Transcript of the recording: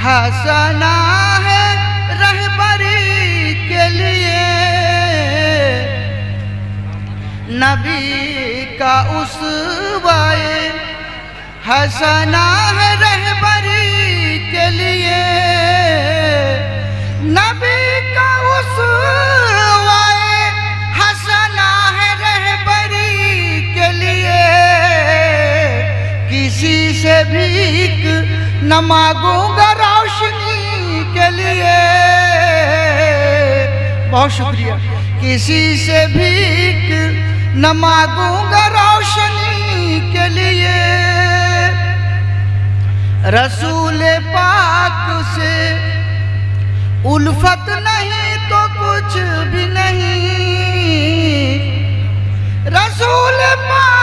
हंसना है रहबरी के लिए, नबी का उसवाए हंसना है रहबरी के लिए, नबी का उसवाए हंसना है रहबरी के लिए। किसी से भीख न मांगूंगा रोशनी के लिए। बहुत शुक्रिया। किसी से भीख न मांगूंगा रोशनी के लिए। रसूल पाक से उल्फत नहीं तो कुछ भी नहीं, रसूल पाक